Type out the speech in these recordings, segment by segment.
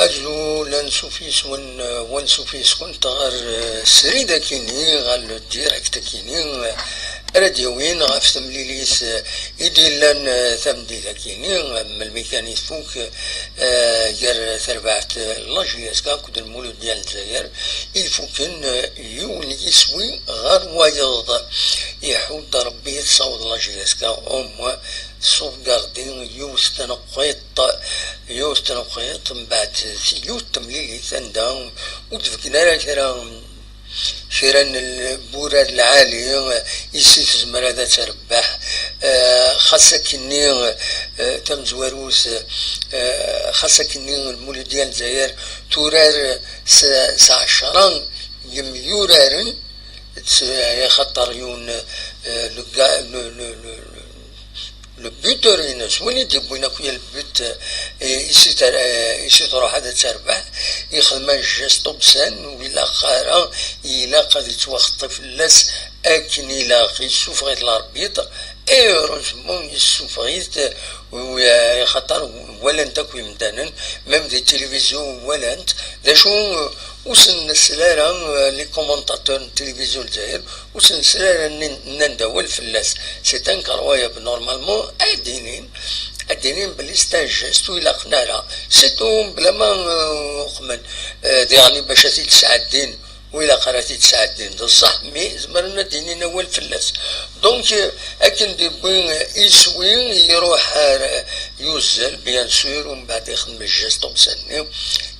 أجلو لنسوفيس ونسوفيس كنت غير سريدة كيني غير الديريكت كيني راديوين غاف تمليليس إيدي لان ثمدي كيني من الميكانيك فوق غير ثربعت لاجياس كاكود المولود ديال الجزائر يفوكن يون يسوي غير وايض يحود ربي تصاوض لاجياس كا أم سوفغاردين يوستنقيط من بعد سيوت تمليلي ثندا وتفكنا راه شيران البوراد العالي يسيت زمرا ذا تربح خاصة كني تمزواروس خاصة كني المولد ديال الجزائر تورار سعشران يميورارن خطر يون le but رينا شوين ديبوينا كويا البوت يسي تروح هذا تربح يخدم جاستو بسان ويلا خارا إلا قد يتوخط في اللاس أكن يلاقي السوفغيت الأربيط ايروزمون السوفغيت خاطر ولا انت كوي مدانا ميم دي تلفزيون ولا انت ذا شو وسن السلالة لي كومونتاتور التلفزيون الجزائر وسن السلالة ننداول في اللاس سي ان كروايا نورمالمون ادينين بلي ستاجستو الى قنارا سيتو بلا ما خمن يعني باش تسعى الدين وإلا قراتي 9 دين بصح مي زمرنا دينينا هو الفلاس دونك اكن دي بوين يسوي يروح يوزل بيان سور ومن بعد يخدم الجاستو مسني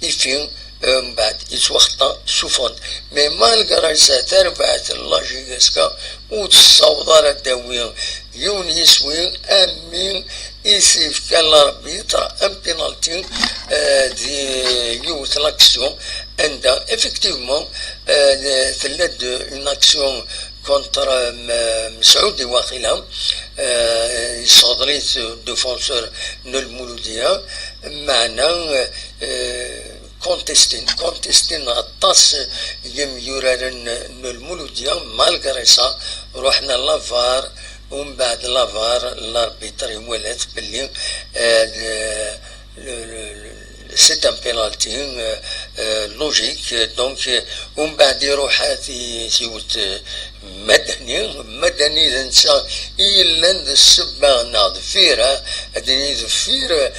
يفين من بعد يتوخطا سوفون مي مالغرا ساتر بعد الله جيسكا وتصوض الداوية يون يسوي امين يسيف كان ربي ترى ان بينالتي دي يوث لاكسيون عند افكتيفمون ثلاث اون اكسيون كونتر مسعودي واقيلا صدريت ديفونسور المولوديه معنا كونتستين غطاس يم يورارن المولوديه مالغري سا روحنا لافار ومن بعد لافار الاربيتر يولات باللي سيت ان بينالتي لوجيك دونك ومن بعد يروح سيوت مدني لنسا إلا السبانة ضفيرة أدني ضفير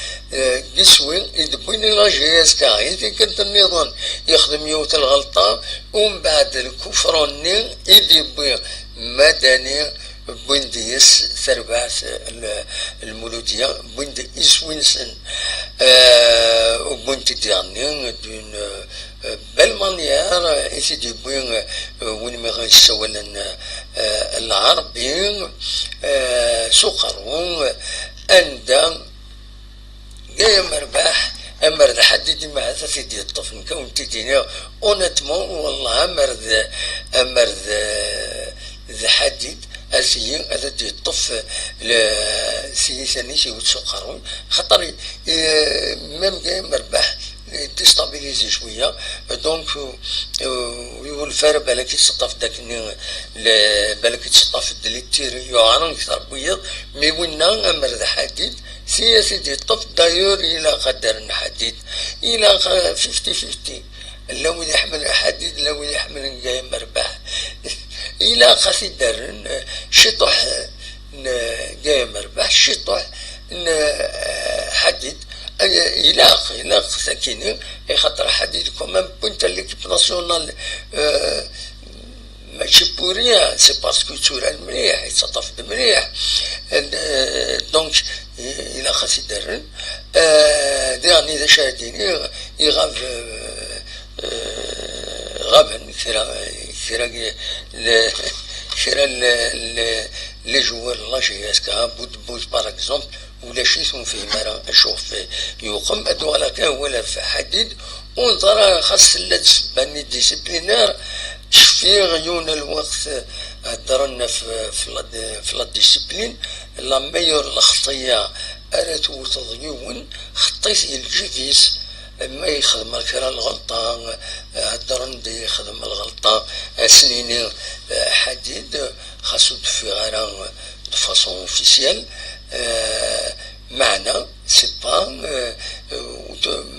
قسوي يدبوني لاجياس كاعي كنت النظام يخدم يوت الغلطة ومن بعد الكفراني يدبي مدني بوينديس ثرباس المولودية بويند إسوينسن وبويند ديانين دون بل مانيار يسيدي بوين وين ما غيسولن العربيين سقرون أندا جاي مرباح أمرد حديدي مع هذا في دي الطفل كون تدينا اونتمون والله أمرد ذا حديد أسيين هذا دي الطف سيساني سي وتسقرون خاطر ميم جاي مرباح تستابيليزي شويه دونك يقول فار بالك يتسطف داك بالك يتسطف دليتير يعانون اكثر بيض مي وينا امر ذا حديد سياسي دي الطف دايور الى قدر حديد الى 50-50 لو يحمل حديد لو يحمل جاي مرباح الى قاسي دار شطح جاي مرباح شطح حديد إلاق ساكنين خاطر حديد كومام بوينت ليكيب ناسيونال ماشي بوريا سي باسكو توران مليح يتصطف مليح دونك إلا خاص يدرن ديرني ذا شاهديني يغاف غابن كرا لي جوار لاجياس كا بود باغ اكزومبل ولا شي ثم فيه مرة نشوف يقوم أدوالا كان ولا في حديد ونظرا خاص بني ديسيبلينار شفي غيون الوقت هدرنا في لا ديسيبلين لا ميور الخطية أراتو تضيون خطيت الجيفيس ما يخدم الكرا الغلطة هدرن دي يخدم الغلطة سنين حديد خاصو في غير دو فاسون اوفيسيال معنى سي با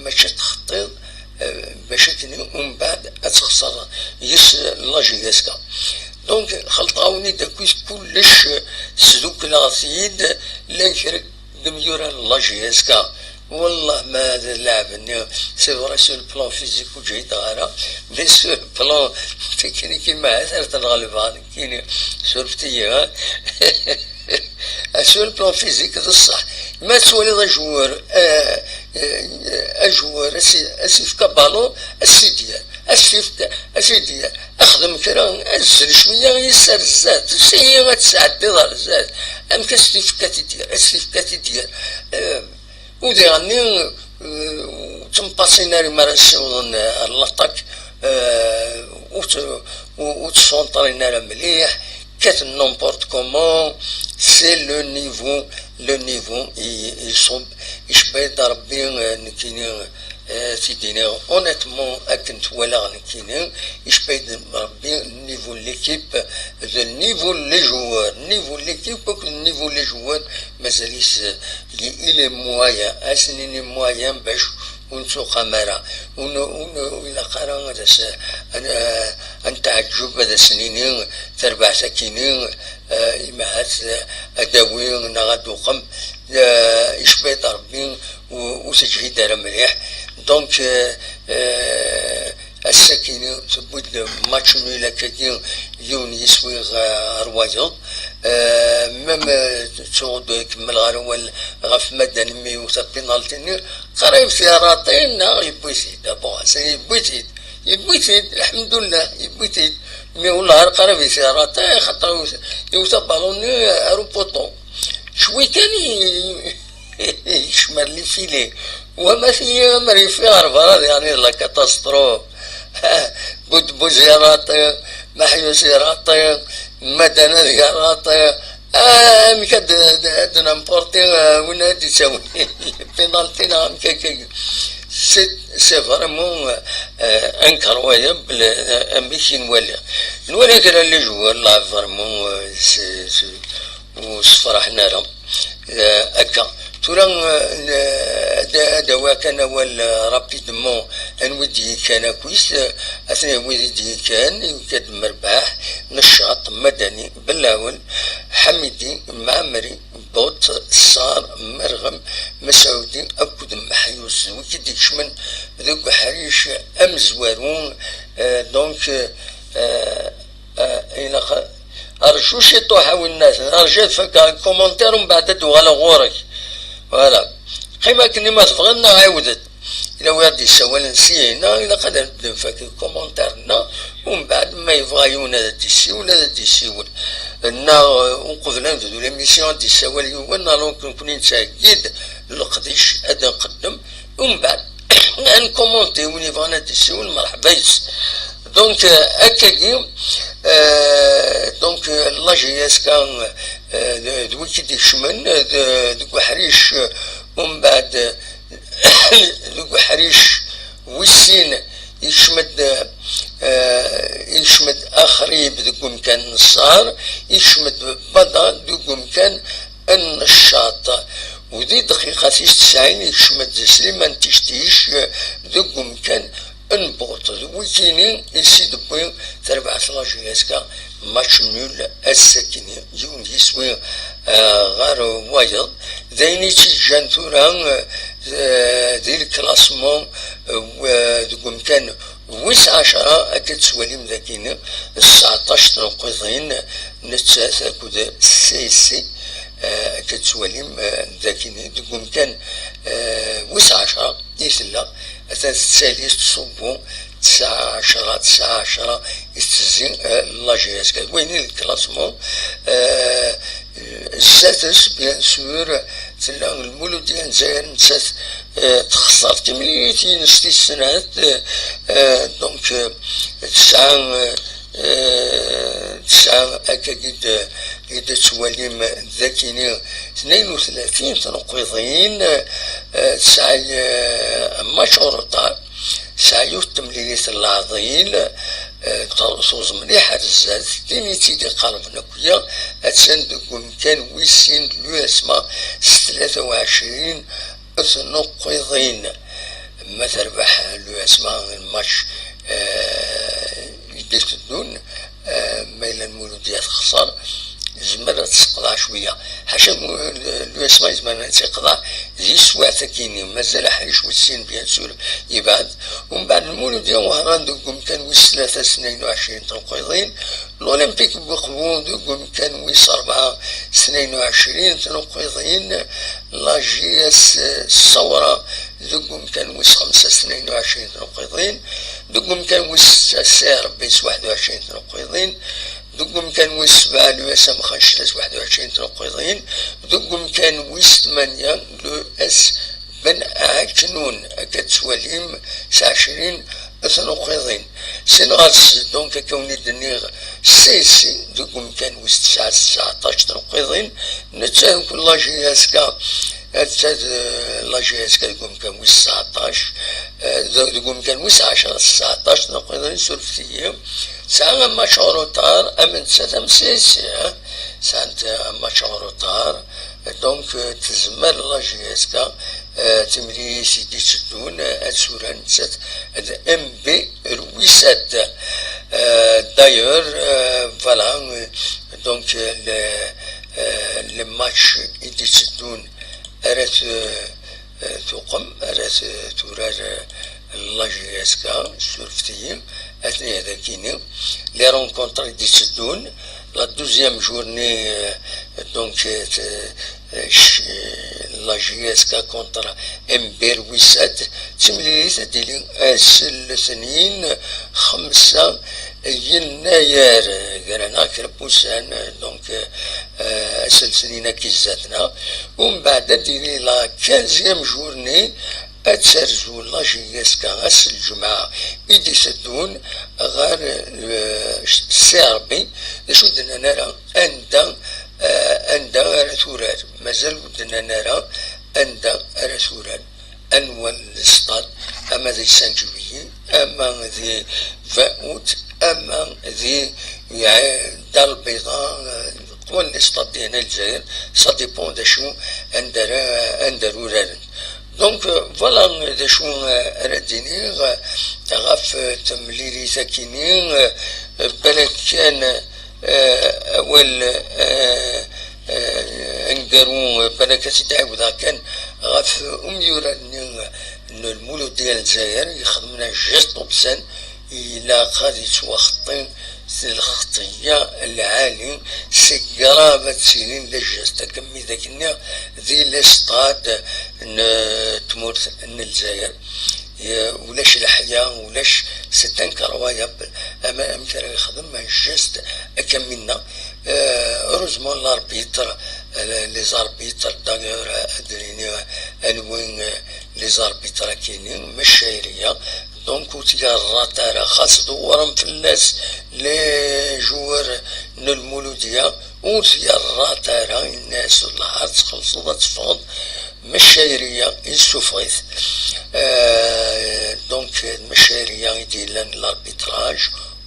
ماشي تخطيط باش ومن بعد تخسر يس لاجياسكا. دونك خلطاوني داكويس كلش سدوك لاغسيد لا يشرك دميورا لاجياسكا. والله ما هذا اللاعب سي فري سو البلان فيزيك وجيد غارة، مي سو البلان تكنيكي ما عثرت الغالبان كيني سولفتي سو البلان فيزيك الصح ما تولي ذا جوار اجوار اسيف كبالون اسي ديال اخدم كرا ازل شويه يسر الزاد سي غتسعد دار الزاد ام كاستيفكاتي ديال ودي غني تمباسيناري مرسون اللاطاك وتسونطرينا مليح كات نومبورت كومون سي لو نيفو يصب يشبه ربي نكيني تيديني اونيتمون اكنت ولا نكيني يشبه ربي نيفو ليكيب النيفو لي جوار نيفو ليكيب النيفو لي جوار مازاليش الى موايا اسنيني موايا باش ونسو خمارة وإلا قرا أن تعجب هذا سنين تربع سكينين إمهات أداوي نغادو قم يشبه ربي وسجهي دار مليح. دونك السكينة تبود ماتش نويلا كدين يون يسوي روايض مم تعود يكمل غير غف مدن مي وسبينالتيني قريب سياراتين يبويسيد يبويسيد الحمد لله يبويسيد مي والله قريب سياراتين خاطر يوصل بالوني اروبوطو شوي كان يشمر لي فيلي وما في مري في غرفة يعني لا كاتاستروف بو زياراتي محيو زياراتي مدن زياراتي مكاد نمبورتي وين تساوي بينالتينا كاكا سي فريمون انكرويبل امبيشن نولي كرا اللي جوا لا فريمون وصفرحنا لهم هكا تورا دوا كان رابيدمون نودي كان كويس اثناء ودي كان كاد مرباح نشاط مدني بلاول حميدي معمري بوط صار مرغم مسعودي اكد محيوس وكدي شمن ذوك حريش امزوارون دونك الى ارجو شي طوحوا الناس ارجو فك كومونتير من بعد على غورك فوالا كيما كني ما تبغينا عاودت الى واد يسوى نسينا الى قدر نبدا فك كومونتيرنا ومن بعد ما يبغيونا هذا تيسيول هذا تيسيول نا وقفنا نديرو ليميسيون تيساوى اليوم نالو كون نتاكد القديش هذا نقدم ومن بعد نكومونتي وين يبغينا تيسيول مرحبا يس. دونك هكاكي دونك لاجياس كان دويكي دي شمن دوك حريش ومن بعد دوك حريش ويسين يشمد اخريب دوك مكان نصار يشمد بدا دوك مكان النشاط ودي دقيقة 90 يشمد سليمان تشتيش دوك مكان نبوط ويكيني يسيد بوين تربع لاجياسكا ماتش نول السكيني يوم يسوي غار وايض ذيني تيجان ثوران ذي الكلاسمون ودقوم كان ويس 10 أكد سواليم ذاكينا 19 نقطين نتساسا كده سي أكد سواليم ذاكينا دقوم كان ويس 10 يسلا أساس الثالث تصبو 19 يستزين لاجياسكا وين الكلاسمون السادس بيان سور تلا المولود ديال الجزائر نسات تخسر تمليتي نستي السنوات دونك تسعة أكاكيد إذا تواليم ذاكيني 32 تنقيضين تسعة مشهورة تسعة تمليلية العظيل توز مليح الزاد كيني تيدي قلب نكويا أتسان دوكم كان ويسين لو اسما 23 نقيضين ما تربح لو اسما الماتش يدير تدون ما إلا المولوديات خسر زمرة تسقطع شوية حاشا لو اسما زمان تسقطع زي سواتا كيني مازال حيش والسين بيان سور يبعد ومن بعد المولودية وهران دوكم كان ويس 22 تنقيضين الأولمبيك بقبو دوكم كان ويس 22 تنقيضين لاجياس الثورة دوكم كان ويس 22 تنقيضين دوكم كان ويس سعر بيس 21 تنقيضين دوكم كان ويس 7 لو اس ام 21 تنقيضين دوكم كان ويس 8 لو اس بن عكنون كتسواليم 29 تنقيضين سنغالس دونك كوني دنيغ سيسي دوكم كان ويس 19 تنقيضين نتساهم كل لاجياسكا لاجياسكا دوكم كان ويس 19 دوكم كان ويس 10 19 تنقيضين سولفتية ساعة ماتش روتار أمن ساتم سيسي ساعة ماتش روتار دونك تزمر لاجياسكا تمري سيدي تشدون أتسوران سات ام بي رويسات دايور فوالا دونك لي ماتش يدي تشدون أرات توقم أرات تورار لاجياسكا سورفتيين أثناء هذا كيني لي رونكونتر يدي تشدون لا دوزيام جورني دونك لا جياسكا كونتر امبير ويسات تمليت ديالي اسل سنين 5 يناير قرانا كربوسان دونك اسل سنين كيزاتنا ومن بعد ديالي لا 15 جورني أتسرزو لا جياسكا أس الجمعة إيدي سدون غير السيربي شو دنا نرى أندا رثورات مازال ودنا نرى أندا رثورات أنوال الإسطاد أما ذي سانجويي أما ذي فاوت أما ذي دار البيضاء قوان الإسطاد ديالنا الجزائر سا ديبون دا شو أندرو رارن دونك فوالا دا شو رديني غاف تمليلي ساكيني بلد كان أول انقروا بلد تعاود كان غاف يورا إنه المولود ديال الجزائر يخدمنا جيست بسان إلا غادي تواخطين الخطية العالي سي قرابة سنين لجست كمي ذاك ذي الاستاد تمورت الجزائر ولاش الحياة ولاش ستان كروايا اما امثال يخدم مع الجست اكملنا روزمون لاربيتر لي زاربيتر داغور ادريني انوين لي زاربيتر كاينين مشايريه دونك وتيا الراتارا خاص دورهم في الناس لي جوار المولوديه وتيا الراتارا الناس النهار تخلصوا تفض مشايريه يسوفغيث دونك المشايريه يديرن لاربيتراج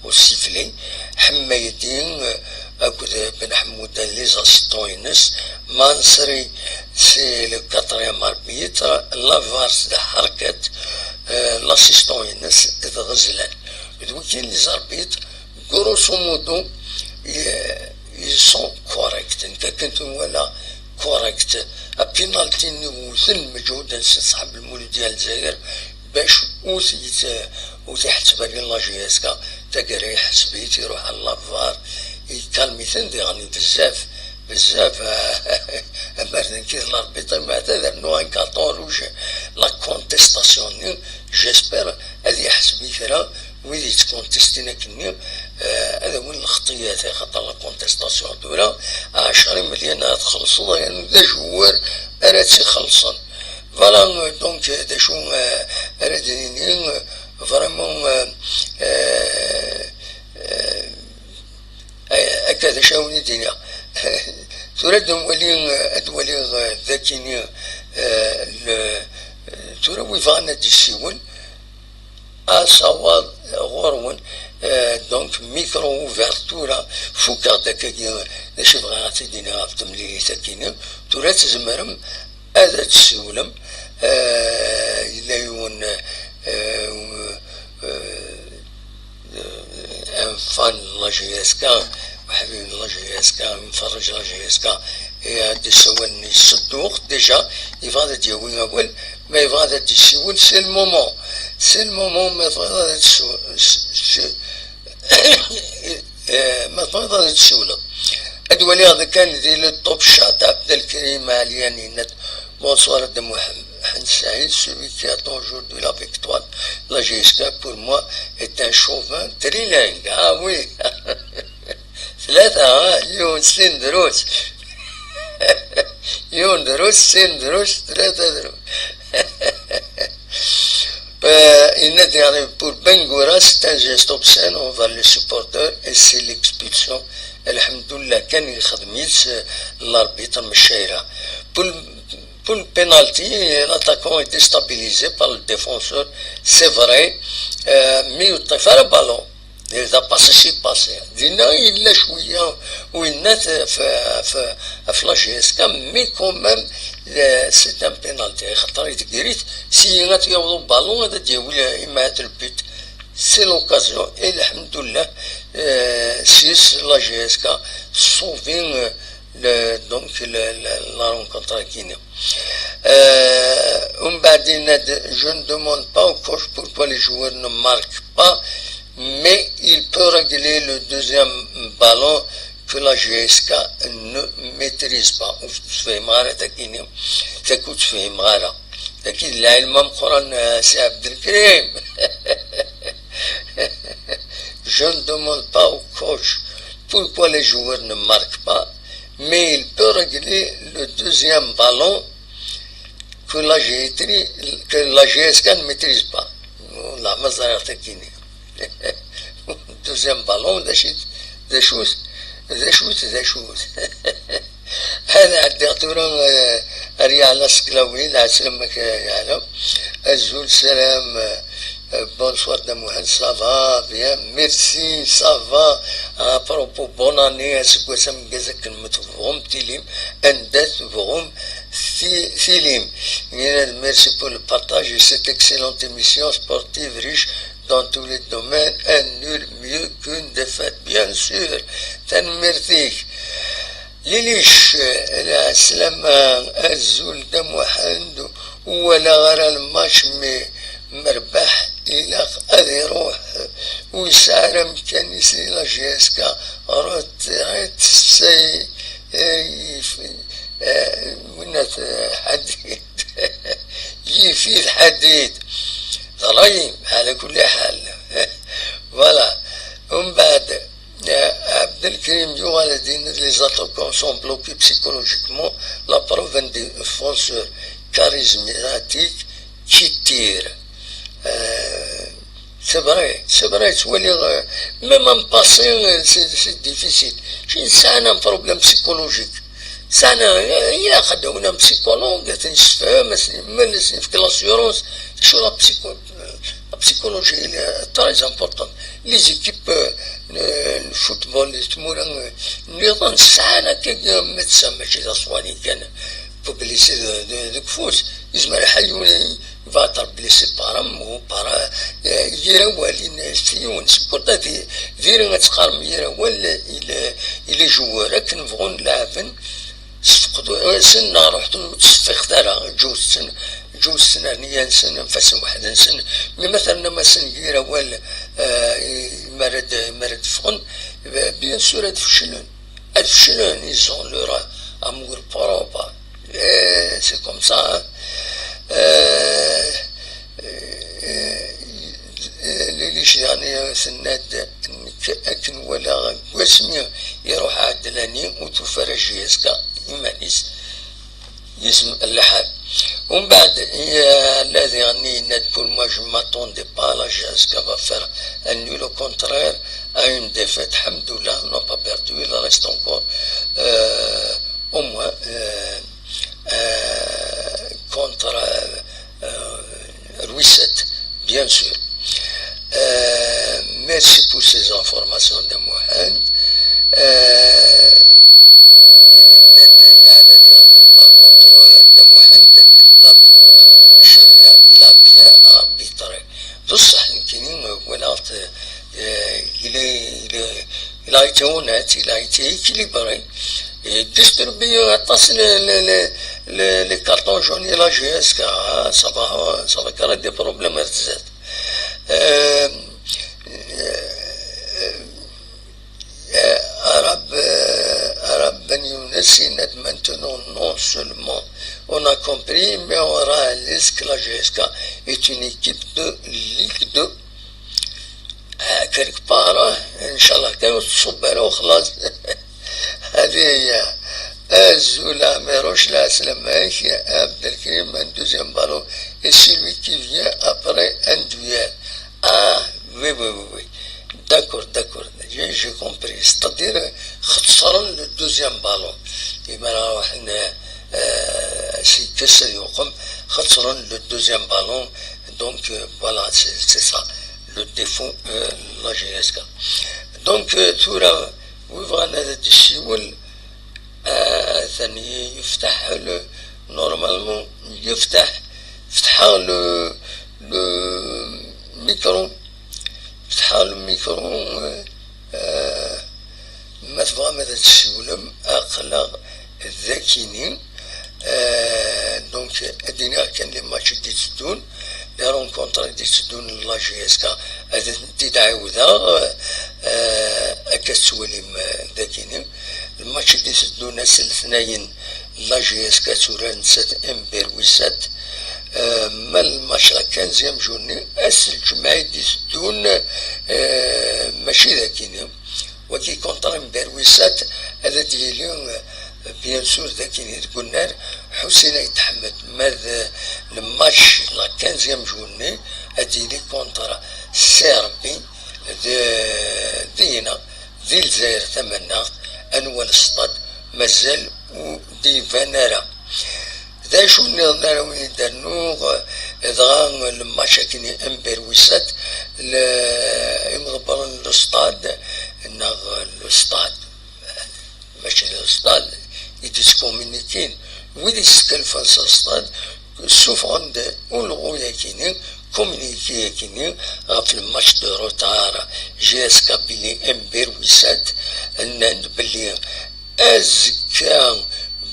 والسيفلي حمايدين أكد بن حمود لي زاسطوينس مانسري سي لو كاتريام اربيتر لافارس دا حركة لاسيستوينس غزلان دوكين لي زاربيتر غروسو مودو يسون كوريكت انت كنت ولا كوريكت بينالتي نوثن مجهود صاحب المولود ديال الجزائر باش وتحسب لي لاجياسكا تقري حسبيت يروح على لافار يكالميثن دي غني بزاف أمرنا كي الأربيطة ما تذر نوع كاطون وش لا كونتستاسيون جيسبر هذه يحسبي كرا ويدي تكونتستينا كني هذا وين الخطيات خاطر لا كونتستاسيون دولا 10 مليون تخلصوا يعني ذا جوار راه تيخلصن فوالا دونك هذا شو راه فريمون هكذا شاوني دينا ترى ولي ذاكيني ترى ويفانا دي السيول أصوات غرون دونك ميكرو اوفرتورا فوق هذاك شي بغا غاتديني غافطم لي ساكينه تورا تزمرم هذا تسولم إلا يون ان فان لا جي اس كا وحبيب لا جي اس كا مفرج لا جي اس كا دي سوالني الصدوق ديجا يفاضل ديوين اول ما يفاضل دي سيول سي المومون ما يفاضل ما تفضل تسولة أدولي هذا كان دي الطوب شات عبد الكريم علياني bonsoir de Mohamed Saïd, celui qui a toujours de la victoire. La GSK pour moi est un chauvin trilingue. Ah oui. ثلاثة يون سن دروس يون دروس سن دروس ثلاثة دروس il a pour Bengora, c'est un geste obscène envers les supporters et c'est l'expulsion. Alhamdoulilah, كان يخدم l'arbitre Mcheira. Pour le penalty, l'attaquant est déstabilisé par le défenseur, c'est vrai, mais il a fait le ballon. Il a passé ce qui passé. Il a joué ou il a fait la GSK, mais quand même, c'est un penalty. Si il a tiré le ballon, il a le but. C'est l'occasion. Et alhamdoulilah, si la GSK sauve donc la rencontre à Guinée. Je ne demande pas au coach pourquoi les joueurs ne marquent pas, mais il peut régler le deuxième ballon que la GSK ne maîtrise pas. Je ne demande pas au coach pourquoi les joueurs ne marquent pas, mais il peut régler le deuxième ballon que la GSK ne maîtrise pas. Deuxième ballon, des choses. هذا الدكتور رياض السكلاوي لا سلمك يعلم الزول سلام bonsoir de Mohamed, ça va bien, merci, ça va. À propos, bonne année, à ce que ça me disait que nous trouvons Tilim, Endet, Vroom, Thilim. Merci pour le partage de cette excellente émission sportive riche dans tous les domaines, un nul mieux qu'une défaite, bien sûr. Merci. ليش السلامة الزول دم وحده ولا غير الماتش مربح إلى أذ يروح ويسعر مكانيسي لا جيسكا رات سي منات حديد يفيد حديد ظليم على كل حال فوالا ومن بعد عبد الكريم Djoualadine, les attaquants sont bloqués psychologiquement. La preuve d'un défenseur charismatique qui tire. C'est vrai, même en passant, c'est difficile. C'est un problème psychologique. Il a un psychologue, la psychologie est très importante. Les équipes, le football, médecin pour blesser de foot. Il va être blessé par un mot, par il est joueur, سنة رحت تصفيق دارا جوز سنة نيان سنة نفس واحد سنة مثلا ما سنجيرا ولا مرد فغن بيان سور هاد فشلون يزون لو امور بروبا سي كوم سا ليش يعني سناد أكن ولا واسمي يروح عدلاني وتفرج يسكا يمانيس يسم اللحاد ومن بعد الذي يعني ند pour moi je m'attendais pas à la Jessica va faire un nul au contraire à une défaite alhamdoulilah on n'a pas perdu il reste encore au moins contre Louis VII bien sûr merci pour ces informations de Mohamed. Par contre, de Mohamed, l'arbitre d'aujourd'hui, Michel, il a bien arbitré. بصح يمكن ولات il a été honnête, il a été équilibré. Et distribuer les cartons jaunes et la GSK, ça va créer des problèmes. Arabe Ben Younes, maintenant, non seulement on a compris, mais on réalise que la GSK est une équipe de Ligue 2. quelque part, إن شاء الله كانوا تصبروا وخلاص. هذه هي Azula Meroche la Slamaïk, Abdelkrim, un deuxième ballon, et celui qui vient après un duel. Ah, oui, oui, oui, oui. D'accord, d'accord, j'ai compris. C'est-à-dire, le deuxième ballon. Et maintenant, c'est que c'est le deuxième ballon. Donc, voilà, c'est ça, le défaut de la GSK. Donc, tout là, vous voyez, ثاني يفتح نورمالمون يفتح الميكرو ما تبغى ماذا تسولم أقلق الذاكيني دونك الدنيا كان لي ماتش دي تدون لي رونكونتر دي تدون لا جي اس كا هذا دي تعاودها أكتسولي ذاكيني الماتش دي سدونا الاثنين لا جي اس كاتورا نسات امبير ويسات ما الماتش كان زيام جوني اس الجمعي دي سدون ماشي ذاكيني وكي كونتر امبير ويسات هذا ديالي بيان سور ذاكيني تقولنا حسين يتحمد ماذا الماتش لا كان زيام جوني هذيلي كونتر سيربي دينا ذي الجزائر ثمنا أنوال الصطاد مازال ودي فانارا ذا شو نظر وين دارنو إذا الماتش كيني امبير ويسات يمضبر الصطاد ناغ الصطاد ماشي الصطاد يديس كومينيكين ويدي سكلفان الصطاد سوف عند أولغويا كيني كومينيكي كيني في الماتش دو روتار جي اس كابيلي امبير ويسات ان بلي ازكا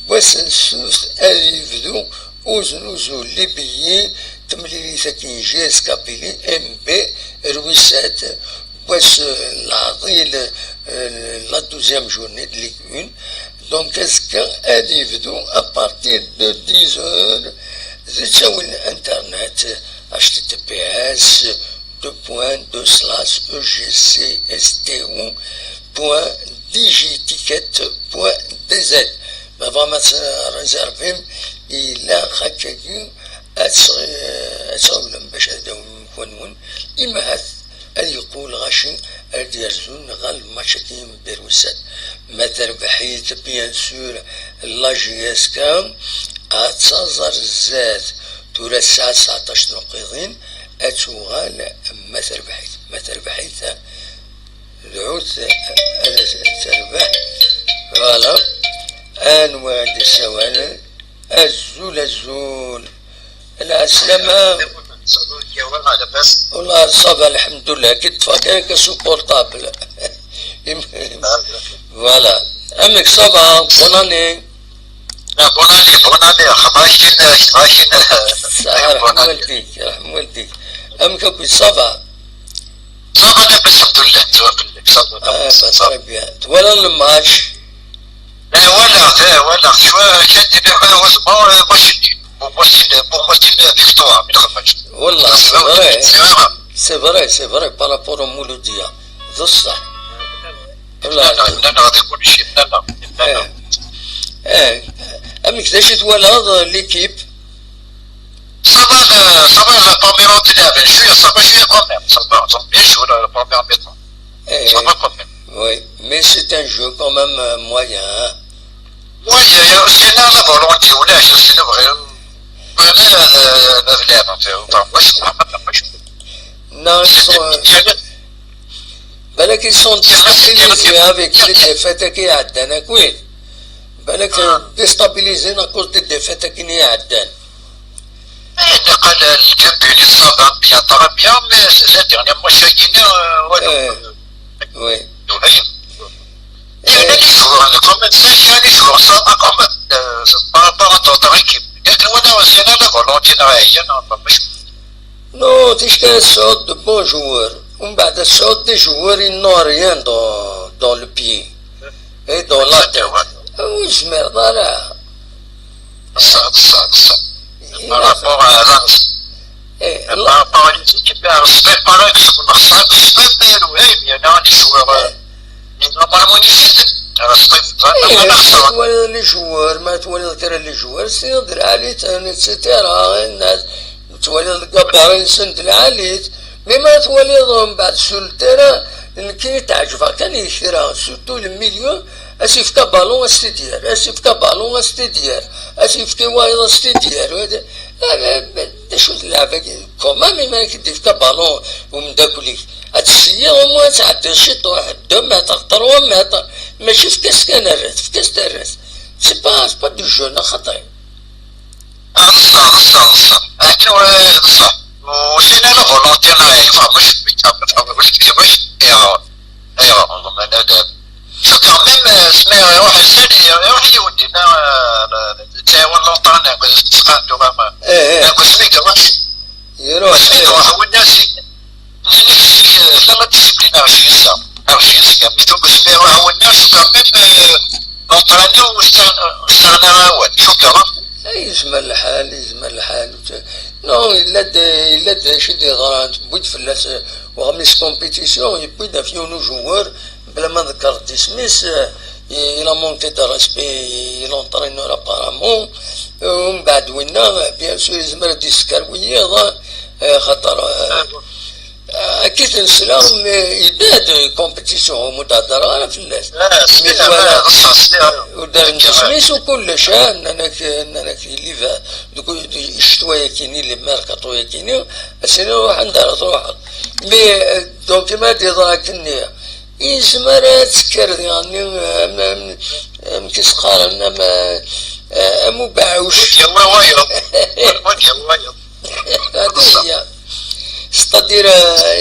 وسنسوس اليفدو اوزنوزو ليبيين تمليلي ساكين جي اس كابيلي ام بي رويسات واس العطيل لا دوزيام جورني دو ليغ اون دونك ازكا اليفدو ابارتير دو 10 زي تساوي الانترنت https://egcsto.digiticket.dz ما فما ريزيرفيم إلا خاكاكي أتسولم باش هداو مكونون إما هاد يقول غاشي الديرزون غال ماتشاكين بيروسات ما تربحيت بيان سور لا جي اس كام أتزر الزاد تورا الساعة 19 نقيضين أتوغال ما تربحيت العود تربح فوالا أنواع دي السوالف الزول العسلامة والله صافا الحمد لله كي تفكر كسوبورتابل فوالا أمك صافا بوناني بوناني خماشين رحم والديك أمك كوي صافا لاباس الحمد لله صافا بيان ولا الماتش ولا شوية شادي ماشي فيكتوار من الماتش والله سي فري بارابور au مولودية ذو الصح لا غادي يكون شي لا أمك داش تولى ليكيب صافا لا بروميير تلعب شوية كوميم صافا بيان جور لا بروميير ميطون صافا كوميم Oui, mais c'est un jeu quand même moyen. Hein? Oui, c'est là la volonté, ou là, c'est vrai. Non, ils sont. بالك يسون ديستابيليزي افيك لي ديفات كي عدانا كوين بالك ديستابيليزي ناكوز دي ديفات كي عدان قال الكامبيون يصاب بيان طرا بيان مي لا ديرنيير موا شاكينا والو وي يعني لي جوغ كومون ساكي لي جوغ صافا كومون بارابور دوطر ايكيب لكن وانا وزينا لا فولونتي هي مش نو تيشكا السعود دو بون جوور ومن بعد السعود دي جوور ينو ريان دون لو بيي اي دون لا تيت ويجمر ضالع صح بارابور رانس بارابور لي زيكيب رسبي باراك شكون خصك رسبي ديالو يعني لي جوور نورمالمون يزيد رسبي تولي لي جوور ما تولي غير لي جوور سيدير عليت سيتيرا الناس تولي القبارين سند العاليت مي ما تولي من بعد سول التيرا كي تعجبك كان يشرا سورتو المليون اسيفكا بالون استديار اسيفكا بالون استديار اسيفكا وايض استديار هذا شو اللعبه كومان ما كديفكا بالون ومن داكوليك هتسيا وما تعدي شي واحد 2 متر 3 متر ماشي في كاس كنرات في كاس درات سي با دو جون خطير صح لكن صح وسينا لا فولونتي مش مش ايوا والله ما نداب شو كمان سمع واحد سالي واحد يودي تا والله طانا سقانتو ما كسميك واش يروح هو الناس نفسي لا ديسيبلين 20 ساعه 20 ساعه ميتو كسمي هو الناس كمان لونطراني واستغنى اول شو كمان يزمل الحال نو إلا شدي غران بويد فلاس وغميس كومبيتيسيون يبويد فيونو جوار بلا ما ذكرت اسميس إلا مونكي دو ريسبي لونطرينور ابارامون ومن بعد وينا بيان سور يزمر ديسكار ويا خاطر أكيد نسلام يداد كومبيتيسيون متعذرة أنا في الناس ودار نتسميس وكل شيء أننا كي دوك الشتوية كيني اللي ماركاتوية كيني أسيني روح ندار تروح مي دونك ما دي ضاكني يزمر تسكر يعني مكيس قارن مو باعوش هذه هي c'est-à-dire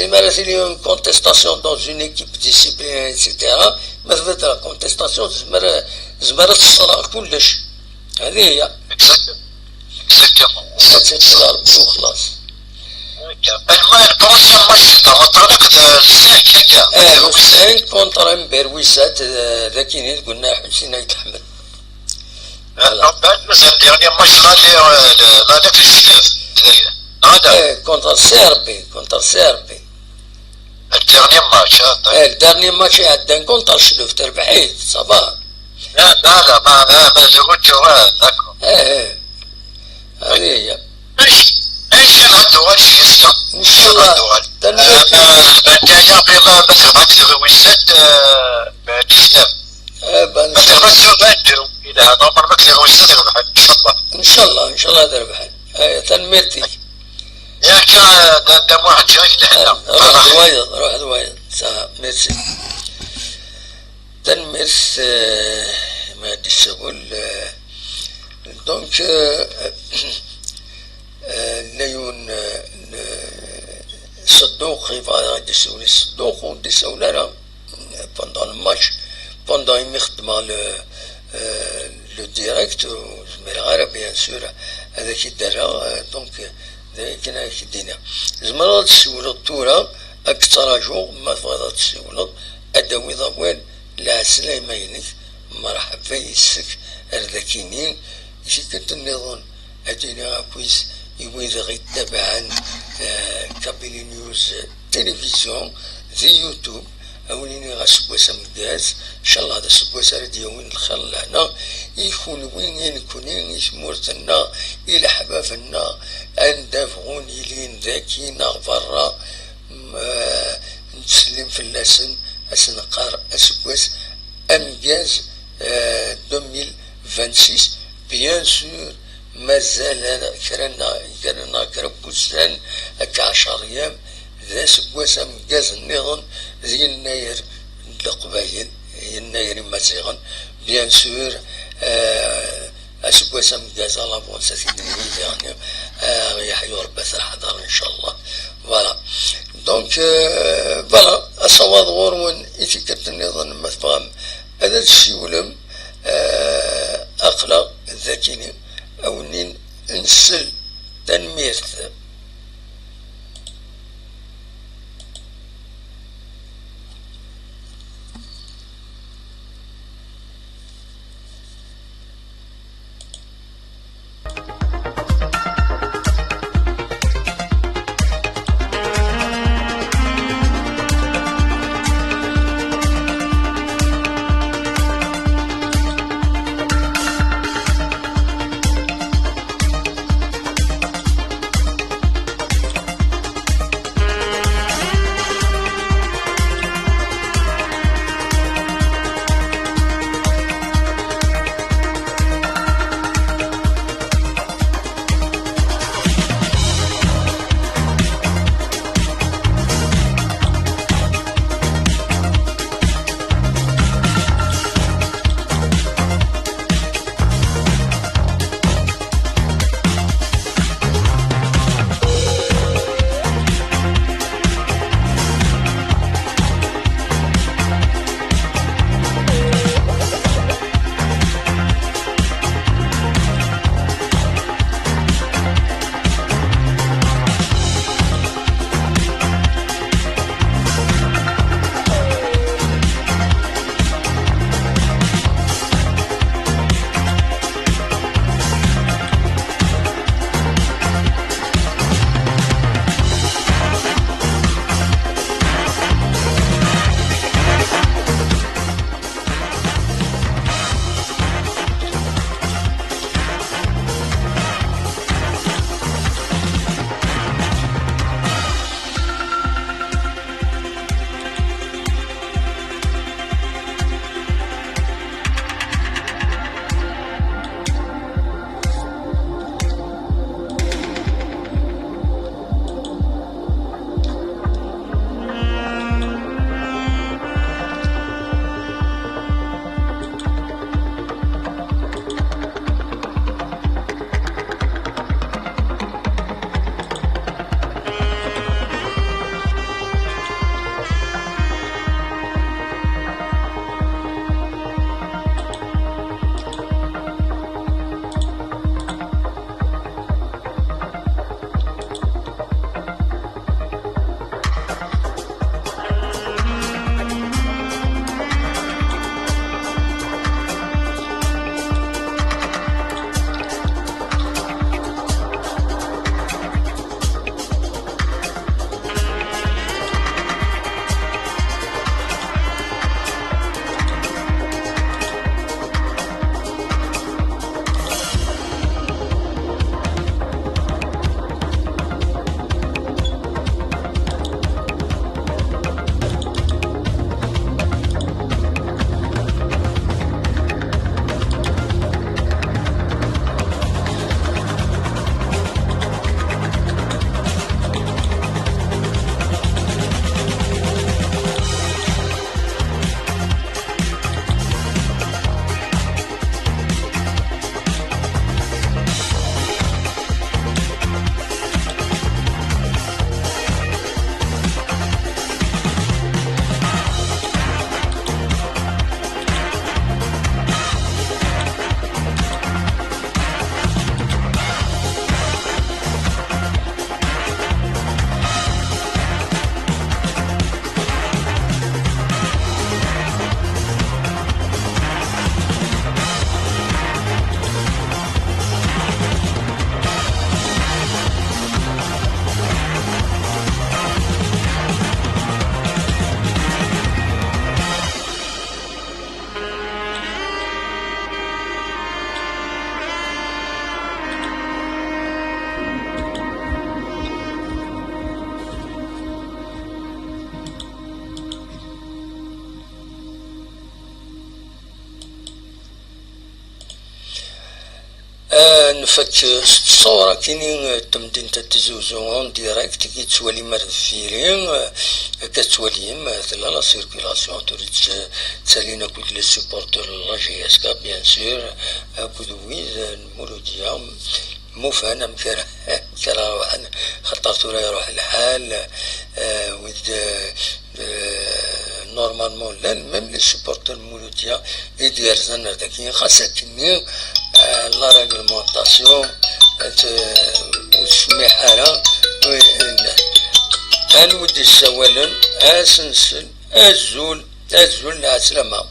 imagine une contestation dans une équipe disciplinaire etc. مثلا la contestation زمرت الصلاة كلش هذه هي exactement وخلاص البروسيان ماتش طرقت 5 كونتر امبيرويسات ذاكيني قلنا حسين يتحمل بعد مثلا ديرني ماتش لا في الشفاف كونتر سيربي الدرني ماتش عدان كونتر شلوف تربحيت صباح لا ما زوجت هذه هي ايش نعدو هادشي يسكا ان شاء الله الدنيا بما مثل ويسات بالاسلام مثل بادروا الى نمر مثل ويسات يربح ان شاء الله ان شاء الله تربح تنميرتي ياك قدام واحد جاي لحنا روح دوايض صح ميرسي تنميرس ما ادري اقول دونك ليون صدوق يبغى يدسولي الصدوق ودسونا لا pendant le match pendant يخدم لو ديريكت والمغاربه بيان سور هذاك يدار دونك كنا كدينا زعما تسولو الطورة أكثر جو ما تبغى تسولو أدوي ضوال لا سلامة ينك مرحبا يسك أرذاكيني يشي كنت النظام أدينا كويس يويد غي تابعا كابيلي نيوز تلفزيون زي يوتيوب أوليني غاسبواسا مداز إن شاء الله هذا سبواسا ردي وين الخير لهنا يكون وين يكونين يسمورتنا إلى حبابنا أندافعون إلين ذاكينا برا نتسلم في اللسن أسنقار أسبواس أمجاز 2026 بيان سور مازال كرنا كربوسان هكا 10 أيام ذا سكواسا مكاز النظام ذي الناير القبايل الناير مزيغن بيان سور أسكواسا مكاز الله بونساتي يعني يحيو ربي الحضارة إن شاء الله فوالا دونك فوالا أصوات غورون إتيكت النظام مثفهم هذا الشيء ولم أقلق ذاكيني أو نين نسل تنميرت نفك الصورة كيني تمدين تتزوزو اون ديريكت كي تولي مرد فيرين كتولي مثلا لا سيركيلاسيون تريد تسالينا كود لي سيبورتور لا جي اس كا بيان سور كود ويز المولودية موفانا مكرا واحد خطرتو لا يروح الحال ويد نورمالمون لا ميم لي سيبورتور المولودية يدير زنر داكين خاصة كني لا ريغلمونطاسيون والسميحة نودي السوالن اسنسل الزول العسلامة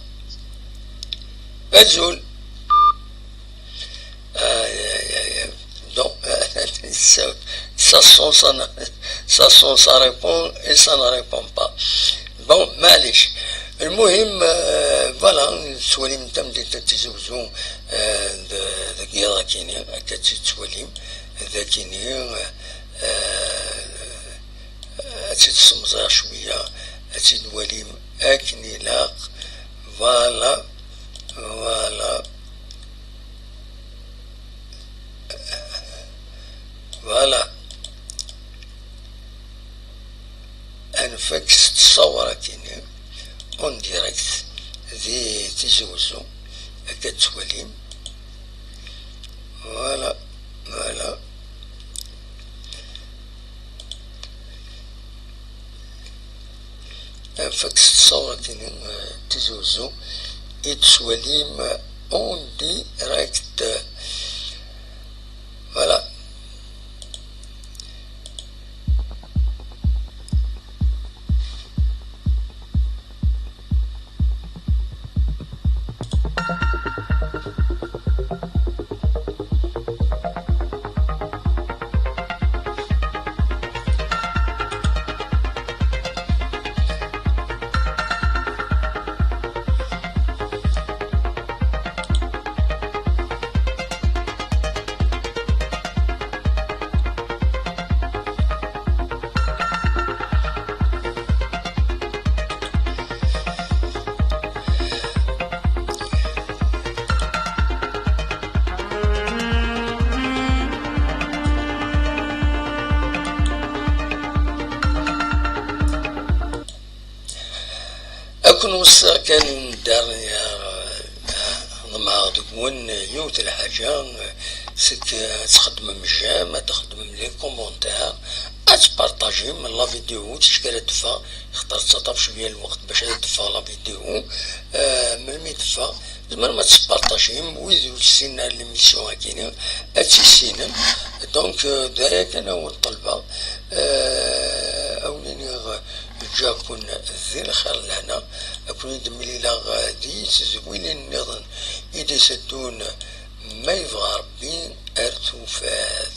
الزول donc ça répond et ça ne répond pas. Bon, معليش المهم فوالا توليم تمدي تتزوجو ذاكي راكيني هكا توليم ذاكيني تتسمزر شوية تنوليم أكني لاق فوالا انفكس تصور كيني اون ديريكت ذي تزوزو كتوليم فوالا انفكس تصور كيني تزوزو يتوليم اون ديريكت فوالا أكون وصا كان دار مع دكون يوت الحاجة سك تخدم مجا ما تخدم لي كومونتير تبارطاجي من لا فيديو تشكر تدفع اختار تطاف شوية الوقت باش تدفع لا فيديو ملي تدفع زعما ما تبارطاجي ويزو السينا ليميسيون هاكيني اتسينا دونك دايك انا والطلبة أوليني جاكون ذي الخير لهنا أكون يدملي لا غادي تزوين النظام إذا سدون ما يبغى ربي أرتوفات.